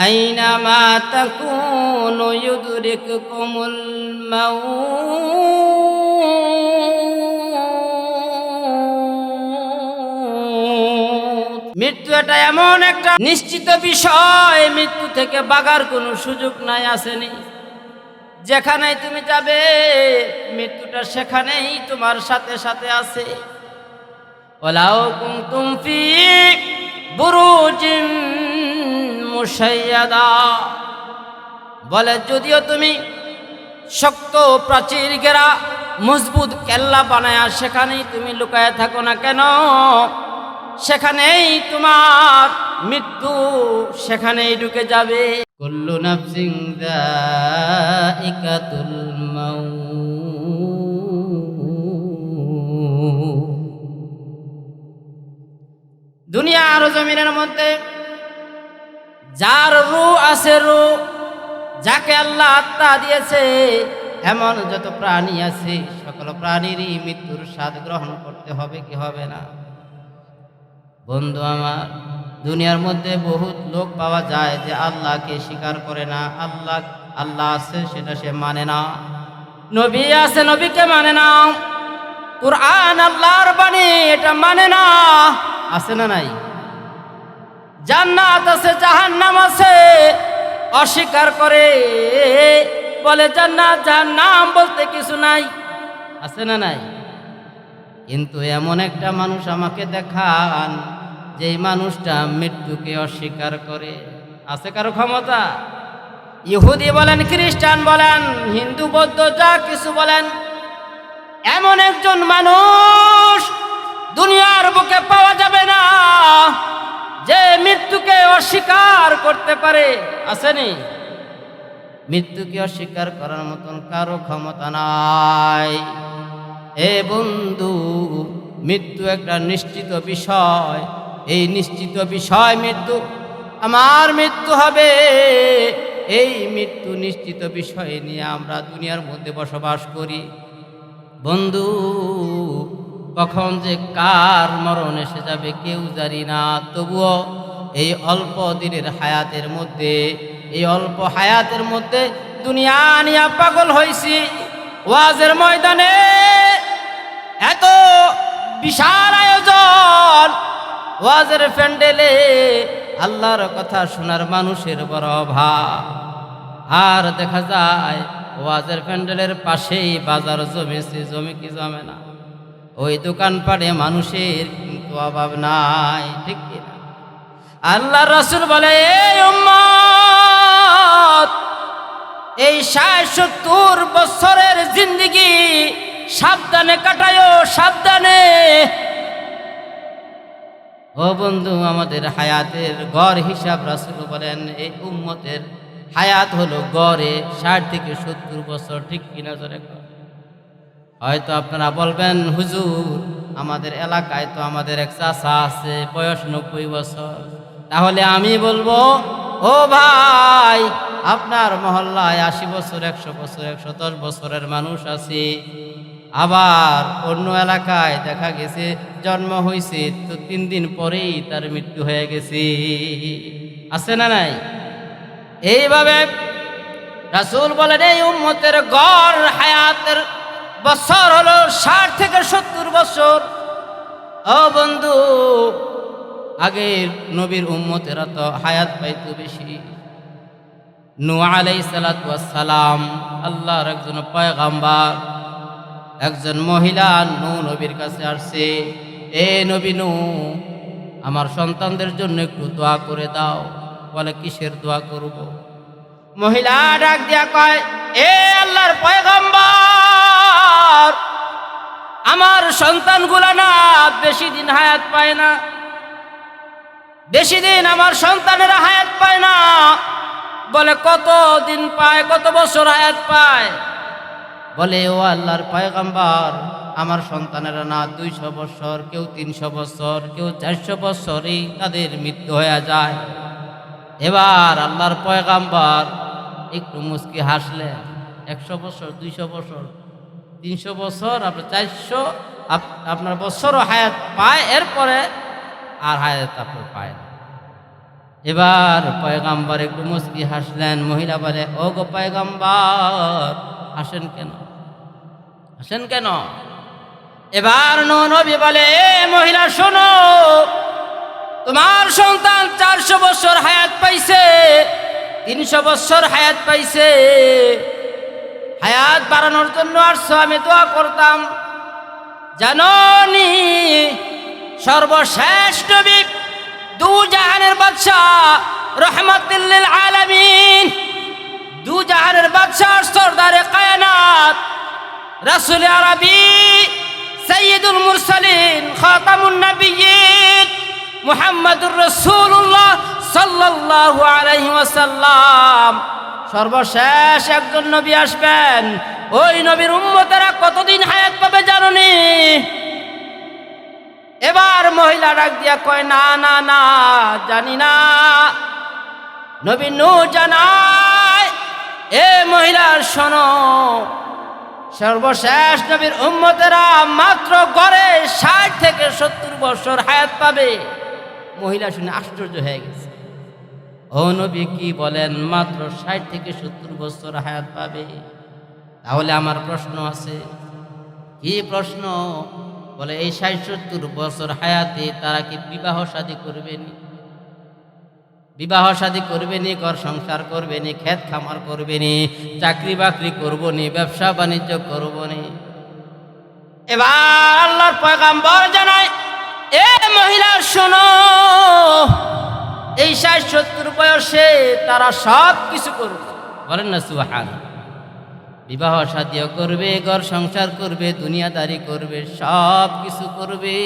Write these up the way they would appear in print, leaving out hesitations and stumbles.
আইনামা তাকুনু ইউদরিকুকুমুল মাউত। মৃত্যু এটা এমন একটা নিশ্চিত বিষয়, মৃত্যু থেকে বাগার কোনো সুযোগ নাই, আসেনি। যেখানেই তুমি যাবে মৃত্যুটা সেখানেই তোমার সাথে সাথে আছে। ওয়ালাউ কুনতুম ফি বুরুজিন মুশাইয়াদা, বলে যদিও তুমি শক্ত প্রাচীর ঘেরা মজবুত কেল্লা বানায়া সেখানেই তুমি লুকায় থাকো না কেন, সেখানেই তোমার মৃত্যু সেখানেই ঢুকে যাবে। কুল্লু নাফসিন যায়িকাতুল মাউত। দুনিয়া আর জমিনের মধ্যে যার রূহ আছে, রূহ যাকে আল্লাহ আত্মা দিয়েছে, এমন যত প্রাণী আছে সকল প্রাণীরই মৃত্যুর স্বাদ গ্রহণ করতে হবে কি হবে না? বন্ধু আমার, দুনিয়ার মধ্যে বহুত লোক পাওয়া যায় যে আল্লাহকে স্বীকার করে না। আল্লাহ আছে সেটা সে মানে না, নবী আছে নবীকে মানে না, কুরআন আল্লাহর বাণী এটা মানে না, আছে না নাই? জান্নাত আছে জাহান্নাম আছে, অস্বীকার করে, বলে জান্নাত জাহান্নাম বলতে কিছু নাই, আছে না নাই? কিন্তু এমন একটা মানুষ আমাকে দেখান যে মানুষটা মৃত্যুকে অস্বীকার করে, আছে কারো ক্ষমতা? ইহুদি বলেন, খ্রিস্টান বলেন, হিন্দু বৌদ্ধ যা কিছু বলেন, এমন একজন মানুষ দুনিয়ার বুকে পাওয়া যাবে না যে মৃত্যুকে অস্বীকার করতে পারে, আসেনি? মৃত্যুকে অস্বীকার করার মতন কারো ক্ষমতা নাই। এ বন্ধু, মৃত্যু একটা নিশ্চিত বিষয়, এই নিশ্চিত বিষয় মৃত্যু, আমার মৃত্যু হবে, এই মৃত্যু নিশ্চিত বিষয় নিয়ে আমরা দুনিয়ার মধ্যে বসবাস করি। বন্ধু, কখন যে কার মরণ এসে যাবে কেউ জানি না। তবুও এই অল্প দিনের হায়াতের মধ্যে, এই অল্প হায়াতের মধ্যে দুনিয়া নিয়ে পাগল হয়েছি। ওয়াজের ময়দানে এত বিশাল আয়োজন, ওয়াজের প্যান্ডেলে আল্লাহর কথা শোনার মানুষের বড় অভাব। আর দেখা যায় ওয়াজের প্যান্ডেলের পাশেই বাজার জমেছে, জমি কি জমে না? ওই দোকানপাটে মানুষের কিন্তু অভাব নাই, ঠিক কিনা? আল্লাহ রাসূল বলে, এই উম্মত, এই ৬০-৭০ বছরের জিন্দেগি সাবধানে কাটায়ো, সাবধানে। ও বন্ধু, আমাদের হায়াতের গড় হিসাব রাসূল বলেন এই উম্মতের হায়াত হলো গড়ে ৬০ থেকে ৭০ বছর, ঠিক কিনা? জোরে হয়তো আপনারা বলবেন, হুজুর আমাদের এলাকায় তো আমাদের এক চাচা আছে বয়স ৯০ বছর। তাহলে আমি বলবো, ও ভাই, আপনার মহল্লায় ৮০ বছর, ১০০ বছর, ১১০ বছরের মানুষ আছে। আবার অন্য এলাকায় দেখা গেছে জন্ম হয়েছে তো ৩ দিন পরেই তার মৃত্যু হয়ে গেছে, আছে না নাই? এইভাবে রাসূল বলেন এই উম্মতের গড় হায়াতের বছর হলো ৬০ থেকে ৭০ বছর। ও বন্ধু, আগের নবীর উম্মতেরা তো হায়াত পাইতো বেশি। নূহ আলাইহিস সালাতু ওয়াস সালাম আল্লাহর একজন পয়গম্বর, একজন মহিলা নূহ নবীর কাছে আসছে, এ নবী নূহ, আমার সন্তানদের জন্য একটু দোয়া করে দাও। বলে, কিসের দোয়া করব? মহিলা ডাক দিয়া কয়, এ আল্লাহর পয়গম্বর, আমার সন্তানগুলা না বেশি দিন হায়াত পায় না, বেশি দিন আমার সন্তানেরা হায়াত পায় না। বলে, কত দিন পায়, কত বছর হায়াত পায়? বলে, ও আল্লাহর পয়গম্বর, আমার সন্তানেরা না ২০০ বছর, কেউ ৩০০ বছর, কেউ ৪০০ বছরই তাদের মৃত্যু হয়ে যায়। এবার আল্লাহর পয়গম্বর একটু মুচকি হাসলেন, ১০০ বছর, ২০০ বছর, ৩০০ বছর, আপনার ৪০০ আপনার বছরও হায়াত পায়, এরপরে আর হায়াত আপনার পায় না। এবার পয়গাম্বর একটু মুচকি হাসলেন। মহিলা বলে, ও গো পয়গাম্বর, হাসেন কেন, হাসেন কেন? এবার নবী বলে, এ মহিলা শোনো, তোমার সন্তান 400 বছর হায়াত পাইছে, 300 বছর হায়াত পাইছে, হায়াত বাড়ানোর জন্য আসছো, আমি দোয়া করতাম। জানোনি সর্বশেষ নবী, দু জাহানের বাদশা, রহমাতুল লিল আলামিন, দু জাহানের বাদশা, সরদারে কায়নাত, রাসূল আরবি, সাইয়্যিদুল মুরসালিন, খাতামুন নবিয়্যিন, মুহাম্মাদুর রাসূলুল্লাহ সাল্লাল্লাহু আলাইহি ওয়াসাল্লাম, সর্বশেষ একজন নবী আসবেন। ওই নবীর উম্মতেরা কতদিন হায়াত পাবে জানোনি? এবার মহিলা ডাক দিয়া কয়, না না না, জানি না। নবী নূহ জানায়, এ মহিলা শোনো, সর্বশেষ নবীর উম্মতেরা মাত্র গড়ে 60 থেকে 70 বছর হায়াত পাবে। মহিলা শুনে আশ্চর্য হয়ে গেছে। ও নবী, কি বলেন? মাত্র 60 থেকে 70 বছর হায়াত পাবে? তাহলে আমার প্রশ্ন আছে। কি প্রশ্ন? বলে, এই 60-70 বছর হায়াতে তারা কি বিবাহ শাদী করবেনি? বিবাহ শাদী করবেনি, ঘর সংসার করবেনি, ক্ষেত খামার করবেনি, চাকরি বাকরি করবনি, ব্যবসা বাণিজ্য করবনি? এবার আল্লাহর পয়গাম্বর জানায়, এ মহিলা শোনো, এই 60-70 বয়সে তারা সব কিছু করবে। বলেন না সুবহানাল্লাহ। বিবাহ শাদীও করবে, ঘর সংসার করবে, দুনিয়াদারি করবে, সব কিছু করবে।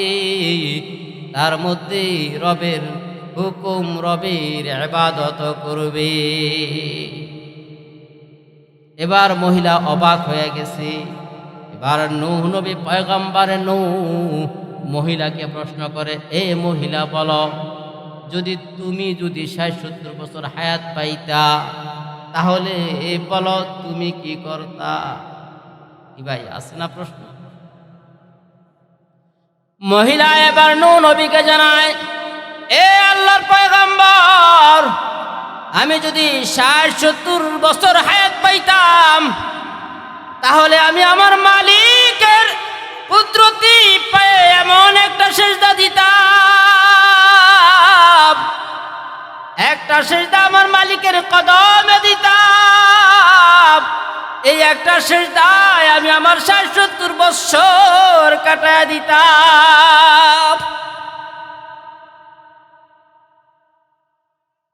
তার মধ্যে রবের হুকুম, রবের ইবাদত করবে। এবার মহিলা অবাক হয়ে গেছে। এবার নূহ নবী, পয়গম্বরে নূহ মহিলাকে প্রশ্ন করে, এ মহিলা বলো, তুমি যদি 60-70 বছর হায়াত পাইতা, তাহলে বলো তুমি কি করতা? কি ভাই, আছে না প্রশ্ন? মহিলা এবার নূহ নবীকে জানায়, এ আল্লাহর পয়গম্বর, আমি যদি 60-70 বছর হায়াত পাইতাম, তাহলে আমি আমার মালিকের কুদরতি পায়ে এমন একটা সিজদা দিতাম, একটা সিজদা আমার মালিকের কদমে দিতাম। এই একটা সিজদায় আমি আমার 60-70 বছর কাটায় দিতাম।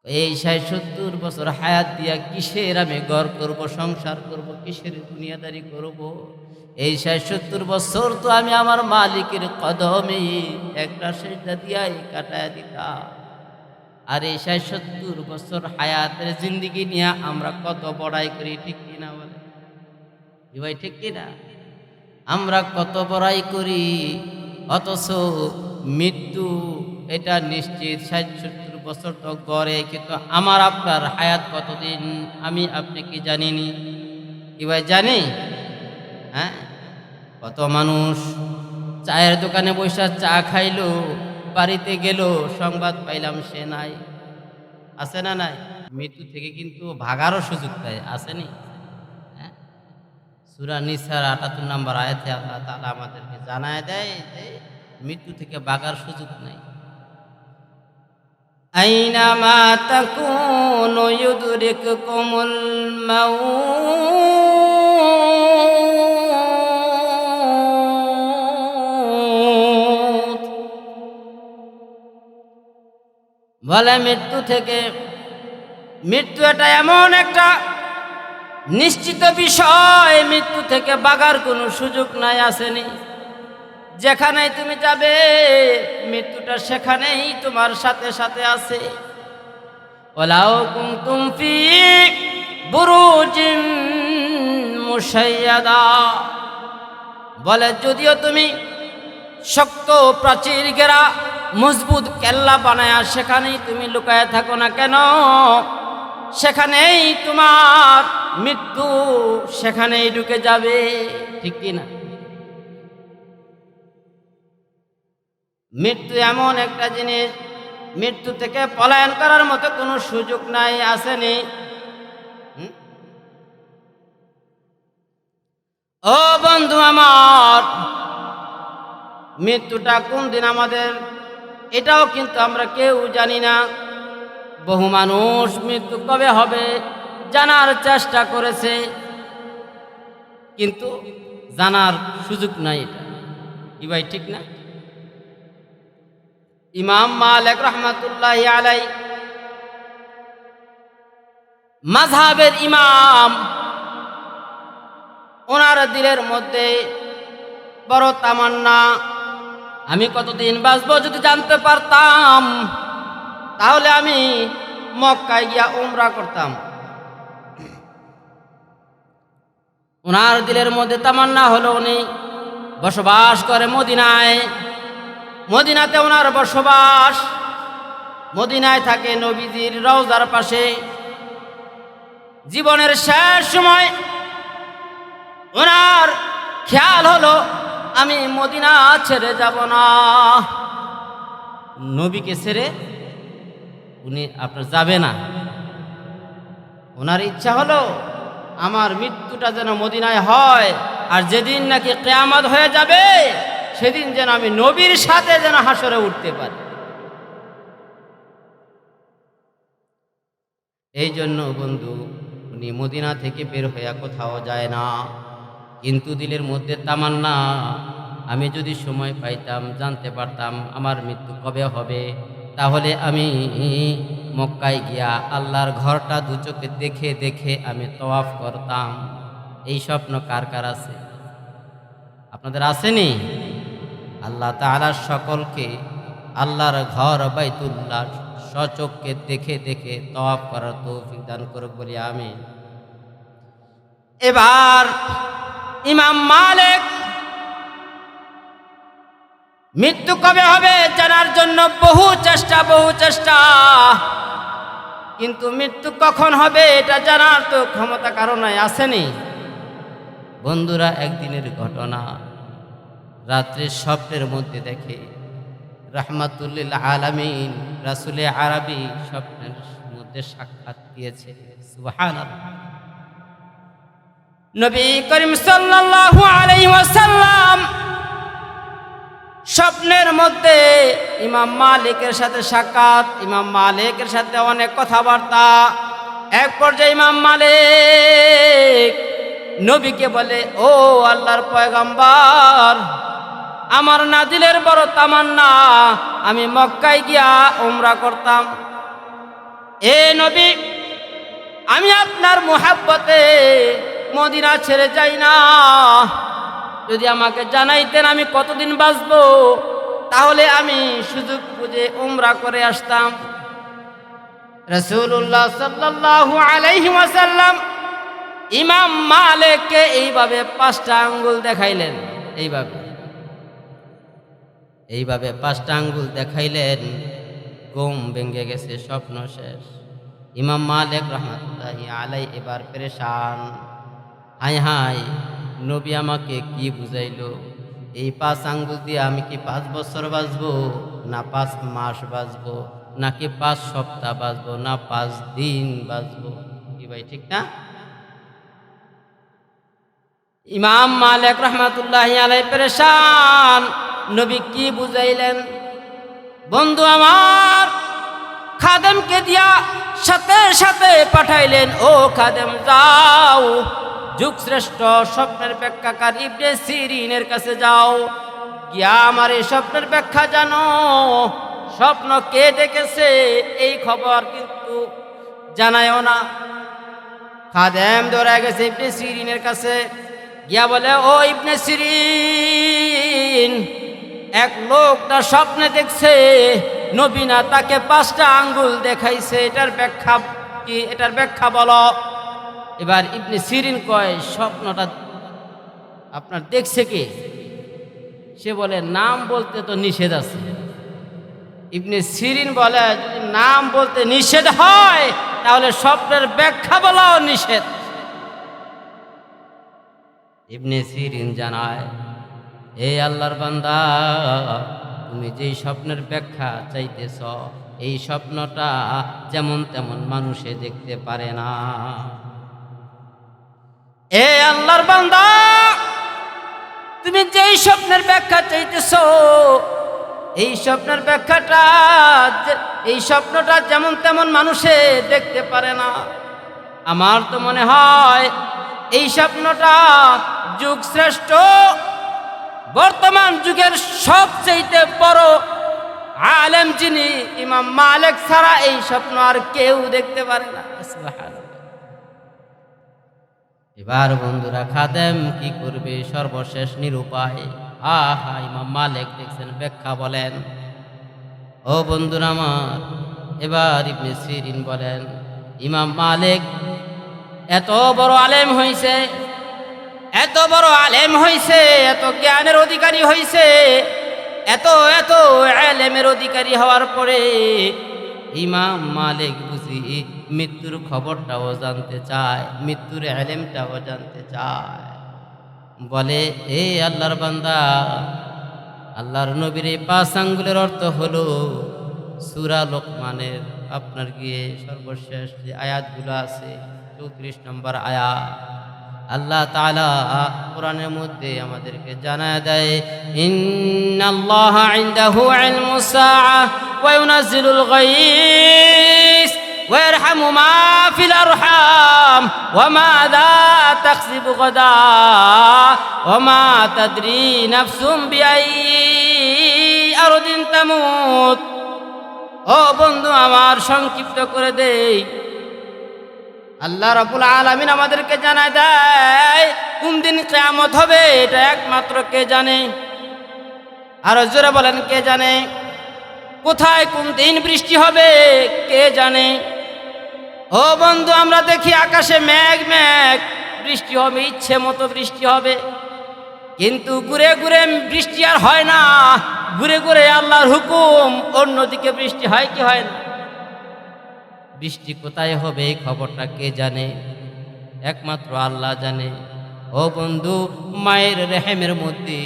এই 60-70 বছর হায়াত দিয়া কিসের আমি ঘর করব, সংসার করব, কিসের দুনিয়াদারি করব? এই 60-70 বছর তো আমি আমার মালিকের কদমে একটা সিজদা দিয়াই কাটায় দিতাম। আর এই 60-70 বছর হায়াতের জিন্দিগি নিয়ে আমরা কত বড়াই করি, ঠিক কিনা বলে? ভাই ঠিক কিনা? আমরা কত বড়াই করি, অথচ মৃত্যু এটা নিশ্চিত। 60-70 বছর তো গড়ে, কিন্তু আমার আপনার হায়াত কতদিন আমি আপনি কি জানিনি? কি ভাই জানি? হ্যাঁ, কত মানুষ চায়ের দোকানে বসে চা খাইলো, বাড়িতে গেল, সংবাদ পাইলাম সে নাই। আছে না নাই? মৃত্যু থেকে কিন্তু ভাগারও সুযোগ দেয়, আসেনি? হ্যাঁ, সূরা নিসার ৭৮ নম্বর আয়াতে আল্লাহ তাআলা আমাদেরকে জানায় দেয় যে মৃত্যু থেকে ভাগার সুযোগ নাই। আইনামা তাকুনু ইউদরিকুকুমুল মাউত। বলে মৃত্যু এটা এমন একটা নিশ্চিত বিষয়, মৃত্যু থেকে ভাগার কোনো সুযোগ নাই, আসেনি? যেখানেই তুমি যাবে মৃত্যুটা সেখানেই তোমার সাথে সাথে আছে। ওয়ালাউ কুনতুম ফি বুরুজিন মুশাইয়াদা, বলে যদিও তুমি শক্ত প্রাচীর ঘেরা মজবুত কেল্লা বানায়া সেখানেই তুমি লুকায় থাকো না কেন, সেখানেই তোমার মৃত্যু সেখানেই ঢুকে যাবে, ঠিক কিনা? মৃত্যু এমন একটা জিনিস, মৃত্যু থেকে পলায়ন করার মতো কোনো সুযোগ নাই, আসেনি? ও বন্ধু আমার, মৃত্যুটা কোন দিন আমাদের এটাও কিন্তু আমরা কেউ জানি না। বহু মানুষ মৃত্যু কবে হবে জানার চেষ্টা করেছে, কিন্তু জানার সুযোগ নাই। এটা কি ভাই, ঠিক না? ইমাম মালিক রহমাতুল্লাহি আলাই, মাযহাবের ইমাম, ওনার দিলের মধ্যে বড় তামান্না, আমি কতদিন বাঁচবো যদি জানতে পারতাম তাহলে আমি মক্কায় গিয়া উমরা করতাম। ওনার দিলের মধ্যে তামান্না হলো উনি বসবাস করে মদিনায়। মদিনাতে ওনার বসবাস, মদিনায় থাকে নবীজির রওজার পাশে। জীবনের শেষ সময় ওনার খেয়াল হলো আমি মদিনা ছেড়ে যাব না। নবীকে ছেড়ে উনি আপনার যাবে না। ওনার ইচ্ছা হলো আমার মৃত্যুটা যেন মদিনায় হয়, আর যেদিন নাকি কিয়ামত হয়ে যাবে সেদিন যেন আমি নবীর সাথে যেন হাসরে উঠতে পারি। এই জন্য বন্ধু উনি মদিনা থেকে বের হইয়া কোথাও যায় না, কিন্তু দিলের মধ্যে তামান্না, আমি যদি সময় পাইতাম, জানতে পারতাম আমার মৃত্যু কবে হবে, তাহলে আমি মক্কায় গিয়া আল্লাহর ঘরটা দু চোখে দেখে দেখে আমি তওয়াফ করতাম। এই স্বপ্ন কার কার আছে? আপনাদের আসেনি? আল্লাহ তাআলা সকলকে আল্লাহর ঘর বাইতুল্লাহ সচক্ষে দেখে দেখে তওয়াফ করার তৌফিক দান করুক বলি আমিন। এবার ইমাম মালিক মৃত্যু কবে হবে জানার জন্য বহু চেষ্টা, কিন্তু মৃত্যু কখন হবে এটা জানার তো ক্ষমতা কারো নাই, আসেনি? বন্ধুরা, একদিনের ঘটনা, রাত্রে স্বপ্নের মধ্যে দেখে রাহমাতুল্লিল আলামিন রাসূলে আরবি স্বপ্নের মধ্যে সাক্ষাৎ দিয়েছে। সুবহানাল্লাহ। নবী করিম সাল্লাল্লাহু আলাইহি ওয়াসাল্লাম স্বপ্নের মধ্যে ইমাম মালিকের সাথে সাক্ষাৎ, ইমাম মালিকের সাথে অনেক কথাবার্তা। এক পর্যায়ে ইমাম মালিক নবীকে বলে, ও আল্লাহর পয়গম্বর, আমার না দিলের বড় তামান্না আমি মক্কায় গিয়া উমরা করতাম। এ নবী, আমি আপনার মুহাব্বতে মদিনা ছেড়ে যাই না। যদি আমাকে জানাইতেন আমি কতদিন বাঁচবো, তাহলে আমি সুযোগ বুঝে উমরা করে আসতাম। রাসূলুল্লাহ সাল্লাল্লাহু আলাইহি ওয়াসাল্লাম ইমাম মালিককে এইভাবে 5টা আঙ্গুল দেখাইলেন। এইভাবে 5টা আঙ্গুল দেখাইলেন। ঘুম ভেঙে গেছে, স্বপ্ন শেষ। ইমাম মালিক রহমাতুল্লাহি আলাই এবার পেরেশান। হায় হায়, নবী আমাকে কি বুঝাইলো? এই 5 আঙ্গুল দিয়ে আমি কি 5 বছর বাঁচবো, না 5 মাস বাঁচবো, নাকি 5 সপ্তাহ বাঁচবো, না 5 দিন বাঁচবো? কি ভাই, ঠিক না? ইমাম মালিক রহমাতুল্লাহি আলাই পেরেশান। নবী কি বুঝাইলেন? বন্ধু আমার, খাদেমকে দিয়া সাথে সাথে পাঠাইলেন, ও খাদেম যাও, যুগশ্রেষ্ঠ স্বপ্নের ব্যাখ্যাকার ইবনে সিরিনের কাছে যাও, গিয়া আমার এই স্বপ্নের ব্যাখ্যা জানো। স্বপ্ন কে দেখেছে এই খবর কিন্তু জানায়ও না। খাদেম দৌড়ে গেছে ইবনে সিরিনের কাছে, গিয়া বলে, ও ইবনে সিরিন, এক লোকটা স্বপ্নে দেখছে নবী না তাকে 5টা আঙ্গুল দেখাইছে, এটার ব্যাখ্যা কি? এটার ব্যাখ্যা বলো। এবার ইবনে সিরিন কয়, স্বপ্নটা আপনার দেখছে কে? সে বলে, নাম বলতে তো নিষেধ আছে। ইবনে সিরিন বলে, যদি নাম বলতে নিষেধ হয় তাহলে স্বপ্নের ব্যাখ্যা বলাও নিষেধ। ইবনে সিরিন জানায়, এই আল্লাহর বান্দা, তুমি যেই স্বপ্নের ব্যাখ্যা চাইতেছ এই স্বপ্নটা যেমন তেমন মানুষে দেখতে পারে না। এ আল্লাহর বান্দা, তুমি যেই স্বপ্নের ব্যাখ্যা চাইতেছো, এই স্বপ্নের ব্যাখ্যাটা, এই স্বপ্নটা যেমন তেমন মানুষে দেখতে পারে না। আমার তো মনে হয় এই স্বপ্নটা যুগ শ্রেষ্ঠ, বর্তমান যুগের সবচেয়ে বড় আলেম যিনি ইমাম মালিক ছাড়া এই স্বপ্ন আর কেউ দেখতে পারে না। এবার বন্ধুরা, খাদেম কি করবে? সর্বশেষ নিরুপায়। আহা, ইমাম মালিক দেখছেন, ব্যাখ্যা বলেন। ও বন্ধুরা আমার, এবার ইবনে সিরিন বলেন, ইমাম মালিক এত বড় আলেম হইছে, এত বড় আলেম হইছে, এত জ্ঞানের অধিকারী হইছে, এত এত আলেমের অধিকারী হওয়ার পরে ইমাম মালিক বুঝি মৃত্যুর খবরটাও জানতে চায়, মৃত্যুর আলেমটাও জানতে চায়। বলে, এ আল্লাহর বান্দা, আল্লাহর নবীর এই 5 আঙ্গুলের অর্থ হলো সূরা লোকমানের আপনার গিয়ে সর্বশেষ যে আয়াতগুলো আছে, 34 নম্বর আয়াত, আল্লাহ তাআলা কোরআনের মধ্যে আমাদেরকে জানায় দেয়, ইন্নাল্লাহা ইনদাহু ইলমুস সাআহ ওয়া ইউনাজ্জিলুল গায়স ওয়া ইয়ারহামু মা ফিল আরহাম ওয়া মাযা তাকসিবু গাদা ওয়া মা তাদরি নাফসুম বিআইয়ি আরদিন তামুত। ও বন্ধু আমার, সংক্ষিপ্ত করে দেই, আল্লাহ রাব্বুল আলামিন আমাদেরকে জানায় দেয় কোন দিন কিয়ামত হবে, এটা একমাত্র কে জানে। আর জোরে বলেন, কে জানে? কোথায় কোন দিন বৃষ্টি হবে, কে জানে? ও বন্ধু, আমরা দেখি আকাশে মেঘ মেঘ, বৃষ্টি হবে, ইচ্ছে মতো বৃষ্টি হবে, কিন্তু ঘুরে ঘুরে বৃষ্টি আর হয় না। ঘুরে ঘুরে আল্লাহর হুকুম, অন্যদিকে বৃষ্টি হয় কি হয় না? বৃষ্টি কোথায় হবে এই খবরটা কে জানে? একমাত্র আল্লাহ জানে। ও বন্ধু, মায়ের রেহেমের মধ্যে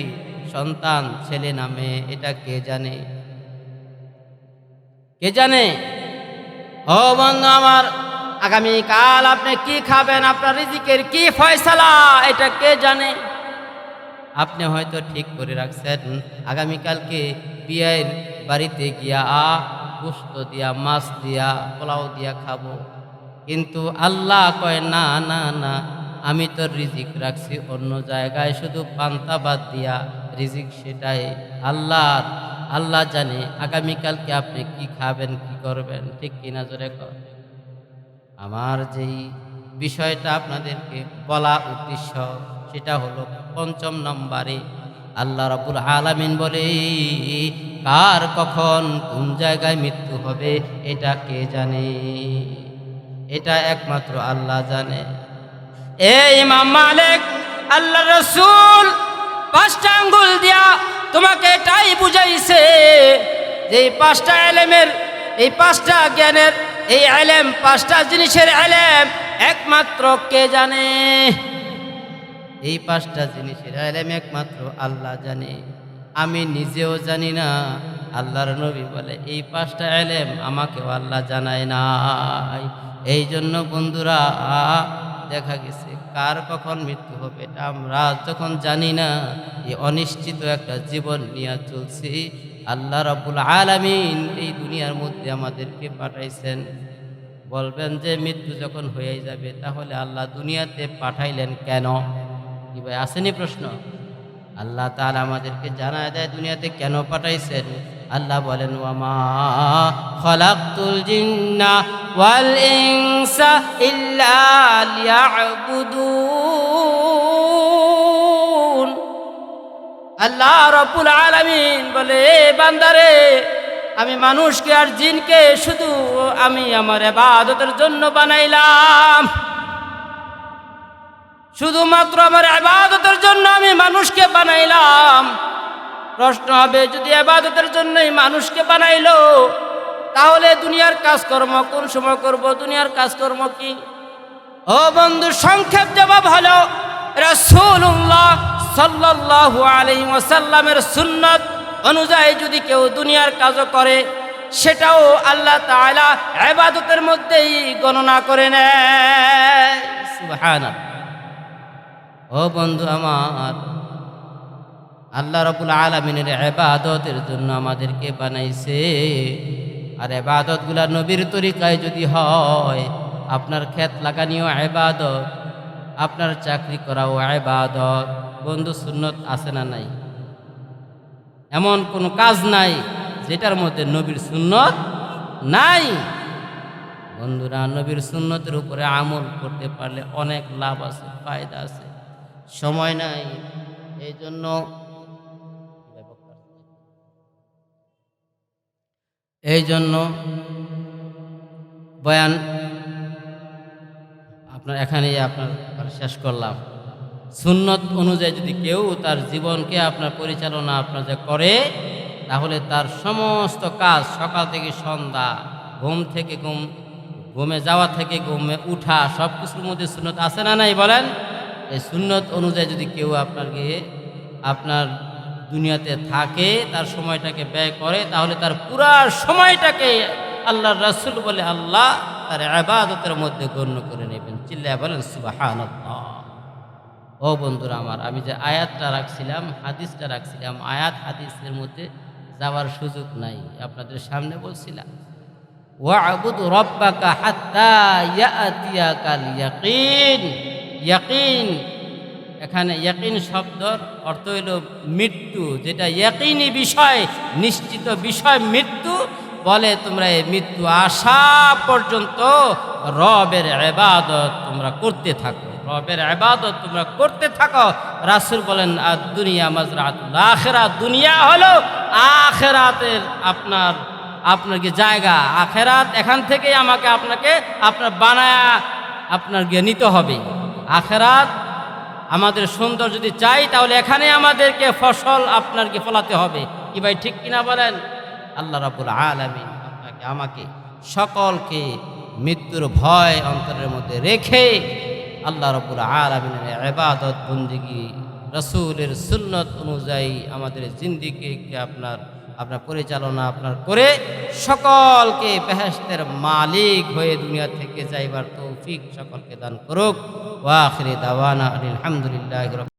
সন্তান ছেলে নামে, এটা কে জানে? কে জানে? ও বন্ধু আমার, আগামীকাল আপনি কি খাবেন, আপনার রিজিকের কি ফয়সালা, এটা কে জানে? আপনি হয়তো ঠিক করে রাখছেন আগামীকালকে বিয়ের বাড়িতে গিয়া গোশত দিয়া, মাছ দিয়া, পোলাও দিয়া খাবো, কিন্তু আল্লাহ কয়, না না না, আমি তো রিজিক রাখছি অন্য জায়গায়, শুধু পান্তা বাদ দিয়া রিজিক সেটাই আল্লাহর। আল্লাহ জানে আগামীকালকে আপনি কি খাবেন, কি করবেন, ঠিক কিনা জোরে কর। আমার যেই বিষয়টা আপনাদেরকে বলা উদ্দেশ্য, সেটা হলো 5 নম্বরে আল্লাহ রাব্বুল আলামিন বলে, কার কখন কোন জায়গায় মৃত্যু হবে এটা কে জানে? এটা একমাত্র আল্লাহ জানে। এ ইমাম মালিক, আল্লাহ রাসূল 5টা আঙ্গুল দিয়া তোমাকে এটাই বুঝাইছে যে এই 5টা ইলমের, এই 5টা জ্ঞানের, এই ইলম, 5টা জিনিসের ইলম একমাত্র কে জানে? এই 5টা জিনিসের ইলম একমাত্র আল্লাহ জানে। আমি নিজেও জানি না। আল্লাহর নবী বলে, এই 5টা ইলম আমাকেও আল্লাহ জানায় নাই। এই জন্য বন্ধুরা, দেখা গেছে কার কখন মৃত্যু হবে এটা আমরা যখন জানি না, এই অনিশ্চিত একটা জীবন নিয়ে চলছি। আল্লাহ রাব্বুল আলামিন এই দুনিয়ার মধ্যে আমাদেরকে পাঠাইছেন। বলবেন যে মৃত্যু যখন হয়ে যাবে, তাহলে আল্লাহ দুনিয়াতে পাঠাইলেন কেন? কি ভাই, আসেনি প্রশ্ন? আল্লাহ তাআলা আমাদেরকে জানায় দেয় দুনিয়াতে কেন পাঠাইছেন। আল্লাহ বলেন, ওয়ামা খালাকতুল জিন্না ওয়াল ইনসা ইল্লা লিয়াবুদুন। আল্লাহ রাব্বুল আলামিন বলে, বান্দারে, আমি মানুষকে আর জিনকে শুধু আমি আমার ইবাদতের জন্য বানাইলাম। শুধুমাত্র আমার ইবাদতের জন্য আমি মানুষকে বানাইলাম। প্রশ্ন হবে, যদি ইবাদতের জন্যই মানুষকে বানাইলো, তাহলে দুনিয়ার কাজকর্ম কোন সময় করব? দুনিয়ার কাজকর্ম কি? ও বন্ধু, সংক্ষেপ জবাব হলো, রাসূলুল্লাহ সাল্লাল্লাহু আলাইহি ওয়াসাল্লামের সুন্নাত অনুযায়ী যদি কেউ দুনিয়ার কাজও করে, সেটাও আল্লাহ তাআলা ইবাদতের মধ্যেই গণনা করে নেয়। সুবহানাল্লাহ। ও বন্ধু আমার, আল্লাহ রাব্বুল আলামিনের ইবাদতের জন্য আমাদেরকে বানাইছে। আর ইবাদতগুলা নবীর তরিকায় যদি হয়, আপনার ক্ষেত লাগানিও ইবাদত, আপনার চাকরি করাও ইবাদত। বন্ধু, সুন্নত আছে না নাই? এমন কোনো কাজ নাই যেটার মধ্যে নবীর সুন্নত নাই। বন্ধুরা, নবীর সুন্নতের উপরে আমল করতে পারলে অনেক লাভ আছে, ফায়দা আছে। সময় নাই, এই জন্য বয়ান আপনার এখানেই আপনার শেষ করলাম। সুন্নত অনুযায়ী যদি কেউ তার জীবনকে আপনার পরিচালনা আপনার যে করে, তাহলে তার সমস্ত কাজ সকাল থেকে সন্ধ্যা, ঘুমে যাওয়া থেকে ঘুমে উঠা, সব কিছুর মধ্যে সুন্নত আছে না নাই বলেন? এই সুন্নত অনুযায়ী যদি কেউ আপনার দুনিয়াতে থাকে, তার সময়টাকে ব্যয় করে, তাহলে তার পুরা সময়টাকে আল্লাহর রাসূল বলে আল্লাহ তার ইবাদতের মধ্যে গণ্য করে নেবেন। চিল্লায়া বলেন সুবহানাল্লাহ। ও বন্ধুরা আমার, আমি যে আয়াতটা রাখছিলাম, হাদিসটা রাখছিলাম, আয়াত হাদিসের মধ্যে যাওয়ার সুযোগ নাই, আপনাদের সামনে বলছিলাম ওয়া'বুদ রাব্বাকা হাত্তা ইয়াতিয়াকাল ইয়াকিন। ইয়াকিন, এখানে ইয়াকিন শব্দর অর্থ হইল মৃত্যু, যেটা ইয়াকিনী বিষয়, নিশ্চিত বিষয় মৃত্যু। বলে তোমরা এই মৃত্যু আসা পর্যন্ত রবের ইবাদত তোমরা করতে থাকো, রবের ইবাদত তোমরা করতে থাকো। রাসূল বলেন আর দুনিয়া মাজরাতুল আখিরাত, দুনিয়া হলো আখিরাতের আপনার কি জায়গা, আখিরাত এখান থেকেই আপনাকে আপনার বানায়া আপনার গিয়ে নিতে হবে। আখিরাত আমাদের সুন্দর যদি চাই, তাহলে এখানে আমাদেরকে ফসল আপনাকে ফলাতে হবে। কি ভাই, ঠিক কিনা বলেন? আল্লাহ রাব্বুল আলামিন আপনাকে আমাকে সকলকে মৃত্যুর ভয় অন্তরের মধ্যে রেখে আল্লাহ রাব্বুল আলামিনের ইবাদত বন্দেগী, রাসূলের সুন্নত অনুযায়ী আমাদের জিন্দেগিকে আপনার পরিচালনা করে সকলকে বেহেশতের মালিক হয়ে দুনিয়া থেকে যাইবার তৌফিক সকলকে দান করুক। ওয়া আখিরি দাওয়ানা আলহামদুলিল্লাহি।